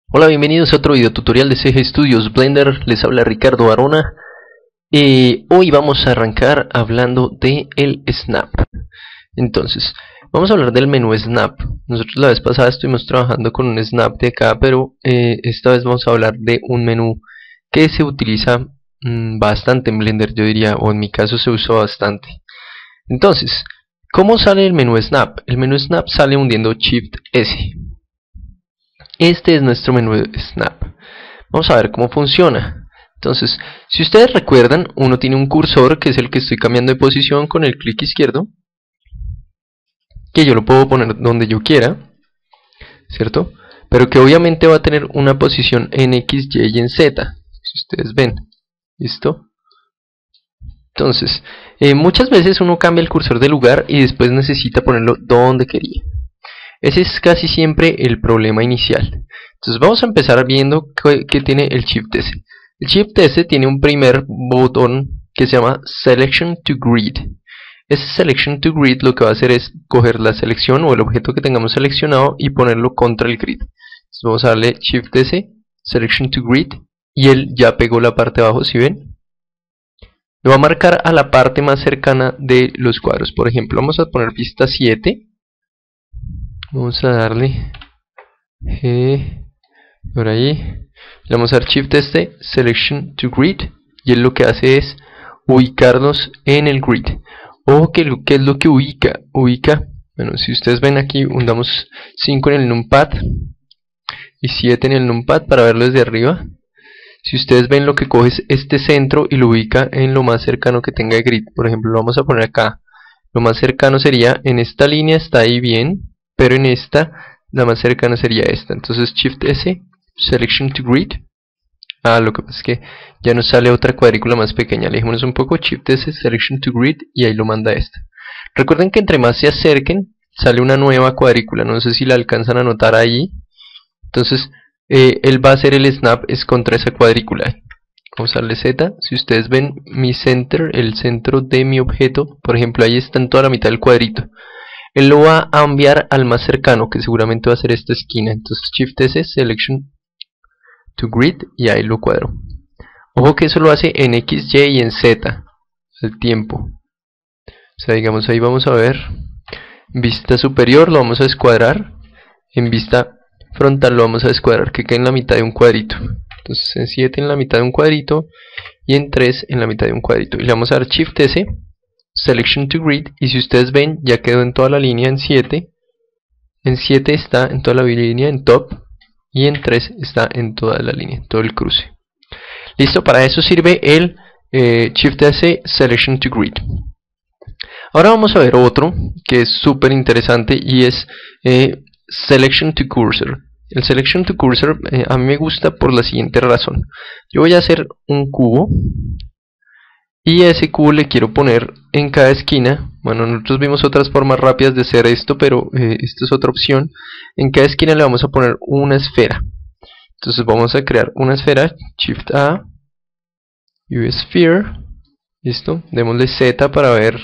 Hola, bienvenidos a otro video tutorial de CG Studios Blender. Les habla Ricardo Arona. Hoy vamos a arrancar hablando de el Snap. Entonces, vamos a hablar del menú Snap. Nosotros la vez pasada estuvimos trabajando con un Snap de acá, pero esta vez vamos a hablar de un menú que se utiliza bastante en Blender, yo diría, o en mi caso se usó bastante. Entonces, ¿cómo sale el menú Snap? El menú Snap sale hundiendo Shift S. Este es nuestro menú de Snap. Vamos a ver cómo funciona. Entonces, si ustedes recuerdan, uno tiene un cursor, que es el que estoy cambiando de posición con el clic izquierdo, que yo lo puedo poner donde yo quiera, ¿cierto? Pero que obviamente va a tener una posición en X, Y y en Z, si ustedes ven. ¿Listo? Entonces, muchas veces uno cambia el cursor de lugar y después necesita ponerlo donde quería. Ese es casi siempre el problema inicial. Entonces vamos a empezar viendo qué tiene el Shift S. El Shift S tiene un primer botón que se llama Selection to Grid. Ese Selection to Grid lo que va a hacer es coger la selección o el objeto que tengamos seleccionado y ponerlo contra el grid. Entonces vamos a darle Shift S, Selection to Grid, y él ya pegó la parte de abajo, ¿sí ven? Lo va a marcar a la parte más cercana de los cuadros. Por ejemplo, vamos a poner vista 7. Vamos a darle por ahí. Le vamos a dar Shift S, Selection to Grid, y él lo que hace es ubicarnos en el grid. Ojo que ¿qué es lo que ubica? Bueno, si ustedes ven aquí, hundamos 5 en el numpad y 7 en el numpad para verlo desde arriba. Si ustedes ven, lo que coge es este centro y lo ubica en lo más cercano que tenga el grid. Por ejemplo, lo vamos a poner acá. Lo más cercano sería en esta línea, está ahí bien, pero en esta, la más cercana sería esta. Entonces Shift S, Selection to Grid. Lo que pasa es que ya nos sale otra cuadrícula más pequeña. Alejémonos un poco, Shift S, Selection to Grid, y ahí lo manda esta. Recuerden que entre más se acerquen, sale una nueva cuadrícula. No sé si la alcanzan a notar ahí. Entonces, él va a hacer el snap es contra esa cuadrícula. Vamos a darle Z. Si ustedes ven mi center, el centro de mi objeto, por ejemplo, ahí está en toda la mitad del cuadrito. Él lo va a enviar al más cercano, que seguramente va a ser esta esquina. Entonces Shift S, Selection to Grid, y ahí lo cuadro. Ojo que eso lo hace en X, Y y en Z al tiempo. O sea, digamos, ahí vamos a ver. En vista superior lo vamos a descuadrar. En vista frontal lo vamos a descuadrar, que quede en la mitad de un cuadrito. Entonces en 7 en la mitad de un cuadrito y en 3 en la mitad de un cuadrito. Y le vamos a dar Shift S, Selection to Grid, y si ustedes ven, ya quedó en toda la línea en 7. En 7 está en toda la línea en top, y en 3 está en toda la línea, todo el cruce. Listo, para eso sirve el Shift S, Selection to Grid. Ahora vamos a ver otro que es súper interesante, y es Selection to Cursor. El Selection to Cursor a mí me gusta por la siguiente razón. Yo voy a hacer un cubo, y a ese cubo le quiero poner en cada esquina. Bueno, nosotros vimos otras formas rápidas de hacer esto, pero esta es otra opción. En cada esquina le vamos a poner una esfera. Entonces vamos a crear una esfera, Shift A, View Sphere. Listo, démosle Z para ver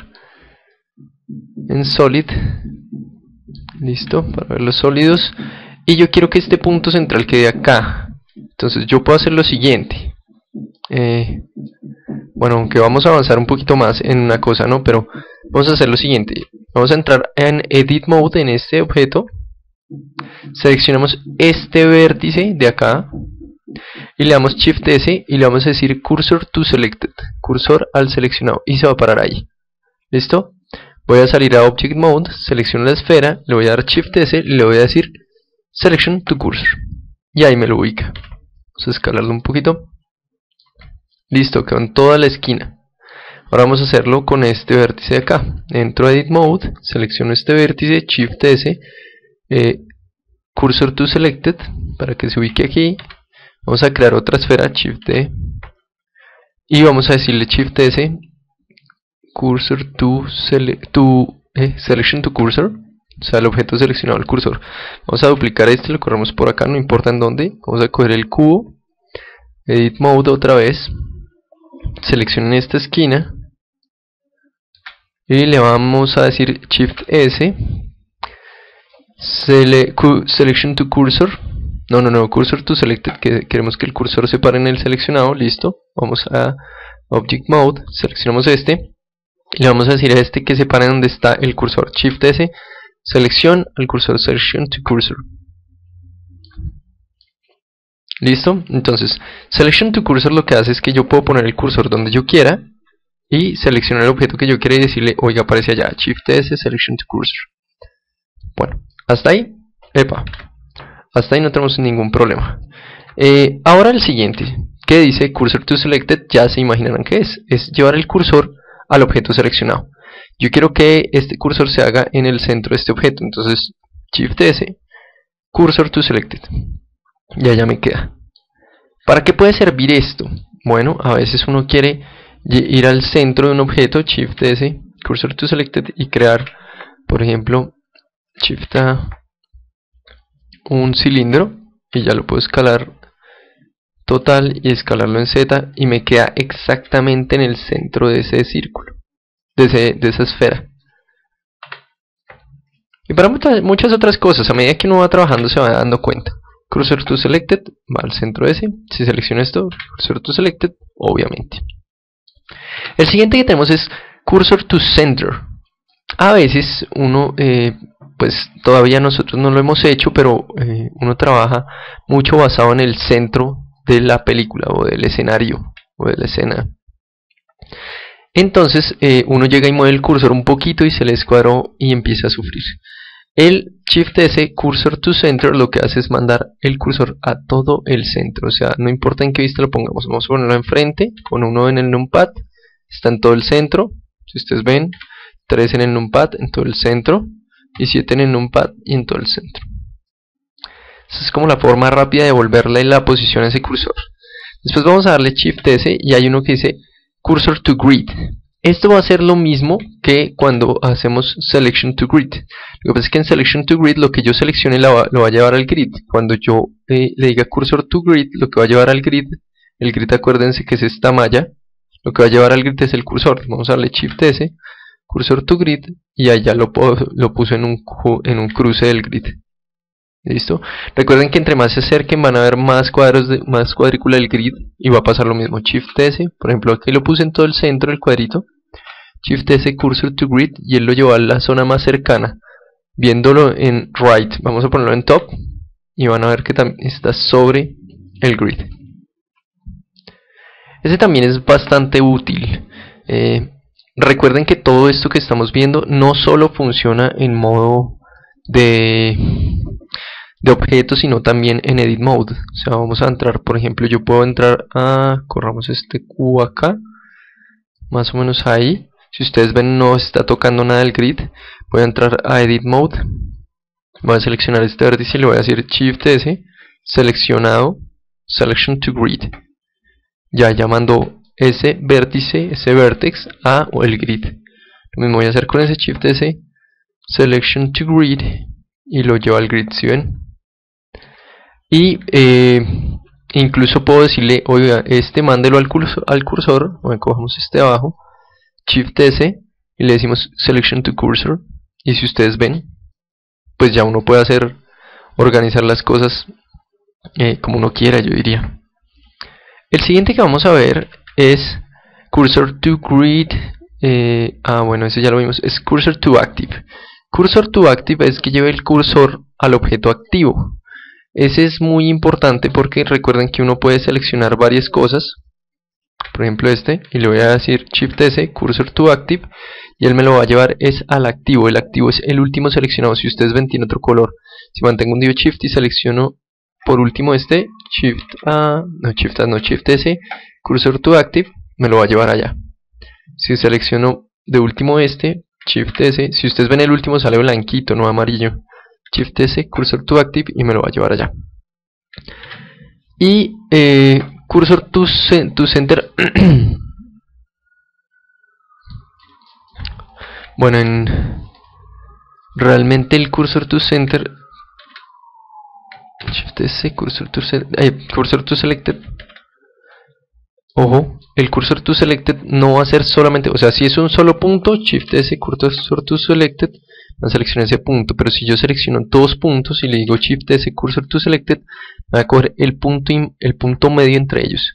en Solid. Listo, para ver los sólidos. Y yo quiero que este punto central quede acá. Entonces yo puedo hacer lo siguiente. Bueno, aunque vamos a avanzar un poquito más en una cosa, ¿no? Pero vamos a hacer lo siguiente. Vamos a entrar en Edit Mode en este objeto. Seleccionamos este vértice de acá. Y le damos Shift S y le vamos a decir Cursor to Selected. Cursor al seleccionado. Y se va a parar ahí. ¿Listo? Voy a salir a Object Mode, selecciono la esfera, le voy a dar Shift S y le voy a decir Selection to Cursor. Y ahí me lo ubica. Vamos a escalarlo un poquito. Listo, quedó en toda la esquina. Ahora vamos a hacerlo con este vértice de acá. Entro a Edit Mode, selecciono este vértice, Shift S, Cursor to Selected, para que se ubique aquí. Vamos a crear otra esfera, Shift D, y vamos a decirle Shift S, Cursor to Selection to Cursor, o sea, el objeto seleccionado, el cursor. Vamos a duplicar este, lo corremos por acá, no importa en dónde. Vamos a coger el cubo, Edit Mode otra vez, seleccionen esta esquina y le vamos a decir Shift S, Selection to Cursor, no, cursor to selected, que queremos que el cursor se pare en el seleccionado. Listo, vamos a Object Mode, seleccionamos este y le vamos a decir a este que se pare donde está el cursor. Shift S, selección al cursor, Selection to Cursor. Listo, entonces Selection to Cursor lo que hace es que yo puedo poner el cursor donde yo quiera y seleccionar el objeto que yo quiera y decirle, oiga, aparece allá. Shift S, Selection to Cursor. Bueno, hasta ahí, hasta ahí no tenemos ningún problema. Ahora el siguiente, que dice Cursor to Selected, ya se imaginarán que es llevar el cursor al objeto seleccionado. Yo quiero que este cursor se haga en el centro de este objeto, entonces Shift S, Cursor to Selected. Ya me queda. ¿Para qué puede servir esto? Bueno, a veces uno quiere ir al centro de un objeto, Shift S, Cursor to Selected, y crear, por ejemplo, Shift A, un cilindro, y ya lo puedo escalar total y escalarlo en Z, y me queda exactamente en el centro de ese círculo, de esa esfera. Y para muchas otras cosas, a medida que uno va trabajando se va dando cuenta. Cursor to Selected, va al centro ese. Si selecciono esto, Cursor to Selected, obviamente. El siguiente que tenemos es Cursor to Center. A veces uno, pues todavía nosotros no lo hemos hecho, pero uno trabaja mucho basado en el centro de la película o del escenario o de la escena. Entonces uno llega y mueve el cursor un poquito y se le escuadró y empieza a sufrir. El Shift S, Cursor to Center, lo que hace es mandar el cursor a todo el centro. O sea, no importa en qué vista lo pongamos. Vamos a ponerlo enfrente, con 1 en el numpad, está en todo el centro. Si ustedes ven, 3 en el numpad, en todo el centro, y 7 en el numpad y en todo el centro. Esa es como la forma rápida de volverle la posición a ese cursor. Después vamos a darle Shift S y hay uno que dice Cursor to Grid. Esto va a ser lo mismo que cuando hacemos Selection to Grid. Lo que pasa es que en Selection to Grid lo que yo seleccione lo va a llevar al grid. Cuando yo le diga Cursor to Grid, lo que va a llevar al grid, el grid acuérdense que es esta malla, lo que va a llevar al grid es el cursor. Vamos a darle Shift S, Cursor to Grid, y allá lo puso en un cruce del grid. ¿Listo? Recuerden que entre más se acerquen van a haber más cuadrícula del grid y va a pasar lo mismo. Shift S, por ejemplo aquí lo puse en todo el centro del cuadrito, Shift S, Cursor to Grid, y él lo llevó a la zona más cercana, viéndolo en right. Vamos a ponerlo en top y van a ver que también está sobre el grid. Ese también es bastante útil. Recuerden que todo esto que estamos viendo no solo funciona en modo de objetos, sino también en Edit Mode. O sea, vamos a entrar, por ejemplo, yo puedo entrar corramos este cubo acá, más o menos ahí. Si ustedes ven, no está tocando nada del grid. Voy a entrar a Edit Mode, voy a seleccionar este vértice y le voy a decir Shift S, seleccionado, Selection to Grid. Ya mandó ese vértice, ese vertex a el grid. Lo mismo voy a hacer con ese Shift S, Selection to Grid, y lo llevo al grid, ¿sí ven? Y incluso puedo decirle, oiga, mándelo al cursor, o cojamos este abajo, Shift S, y le decimos Selection to Cursor, y si ustedes ven, pues ya uno puede organizar las cosas como uno quiera, yo diría. El siguiente que vamos a ver es Cursor to Grid. Bueno, ese ya lo vimos, es Cursor to Active. Cursor to Active es que lleve el cursor al objeto activo. Ese es muy importante porque recuerden que uno puede seleccionar varias cosas, por ejemplo y le voy a decir Shift S, Cursor to Active, y él me lo va a llevar al activo. El activo es el último seleccionado. Si ustedes ven, tiene otro color. Si mantengo un dedo Shift y selecciono por último Shift S, Cursor to Active, me lo va a llevar allá. Si selecciono de último Shift S, si ustedes ven el último sale blanquito, no amarillo. Shift S, Cursor to Active, y me lo va a llevar allá. Y Cursor to Center. Bueno, realmente el Cursor to Center, Shift S, Cursor to Selected, Ojo, el cursor to selected no va a ser solamente, o sea, si es un solo punto, Shift S, cursor to selected, va a seleccionar ese punto, pero si yo selecciono dos puntos y le digo Shift S, cursor to selected, va a coger el punto medio entre ellos.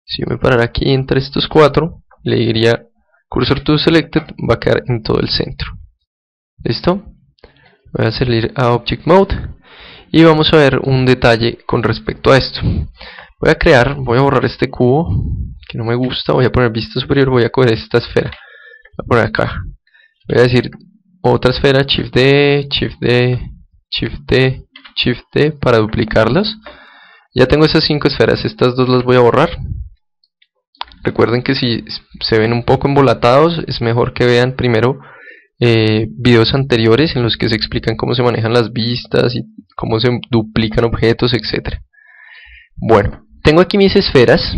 Si yo me parara aquí entre estos cuatro, le diría cursor to selected, va a quedar en todo el centro. ¿Listo? Voy a salir a Object Mode y vamos a ver un detalle con respecto a esto. Voy a borrar este cubo que no me gusta, voy a poner vista superior, voy a coger esta esfera, voy a poner acá, voy a decir otra esfera, Shift D, Shift D, Shift D, Shift D para duplicarlas. Ya tengo esas 5 esferas, estas dos las voy a borrar. Recuerden que si se ven un poco embolatados, es mejor que vean primero videos anteriores en los que se explican cómo se manejan las vistas y cómo se duplican objetos, etc. Bueno, tengo aquí mis esferas.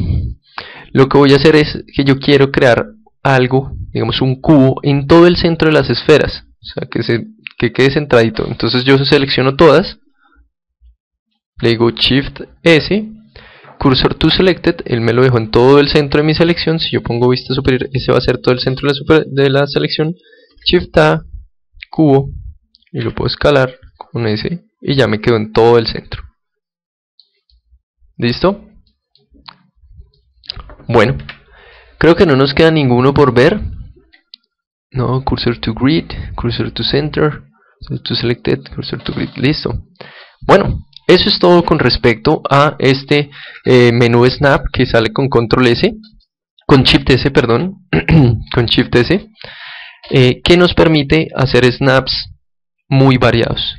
Lo que voy a hacer es que yo quiero crear algo, digamos un cubo, en todo el centro de las esferas. O sea, que quede centradito. Entonces yo selecciono todas. Le digo Shift S, cursor to selected, él me lo dejó en todo el centro de mi selección. Si yo pongo vista superior, ese va a ser todo el centro de la selección. Shift A, cubo, y lo puedo escalar con ese, y ya me quedó en todo el centro. ¿Listo? Bueno, creo que no nos queda ninguno por ver. No, cursor to grid, cursor to center, cursor to selected, cursor to grid, listo. Bueno, eso es todo con respecto a este menú Snap que sale con Control S, con Shift S, perdón, con Shift S, que nos permite hacer snaps muy variados.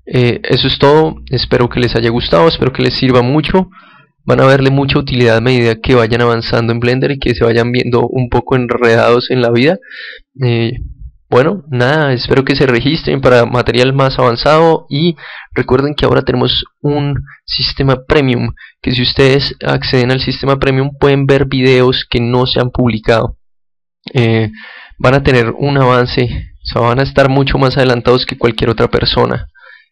Eso es todo, espero que les haya gustado, espero que les sirva mucho. Van a verle mucha utilidad a medida que vayan avanzando en Blender y que se vayan viendo un poco enredados en la vida. Bueno, nada, espero que se registren para material más avanzado y recuerden que ahora tenemos un sistema premium, que si ustedes acceden al sistema premium pueden ver videos que no se han publicado. Van a tener un avance, o sea, van a estar mucho más adelantados que cualquier otra persona.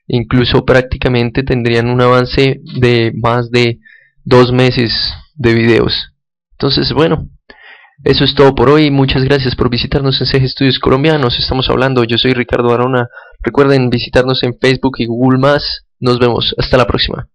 Incluso prácticamente tendrían un avance de más de 2 meses de videos. Entonces, bueno, eso es todo por hoy. Muchas gracias por visitarnos en CG Studios Colombia. Nos estamos hablando. Yo soy Ricardo Arona. Recuerden visitarnos en Facebook y Google+. Nos vemos. Hasta la próxima.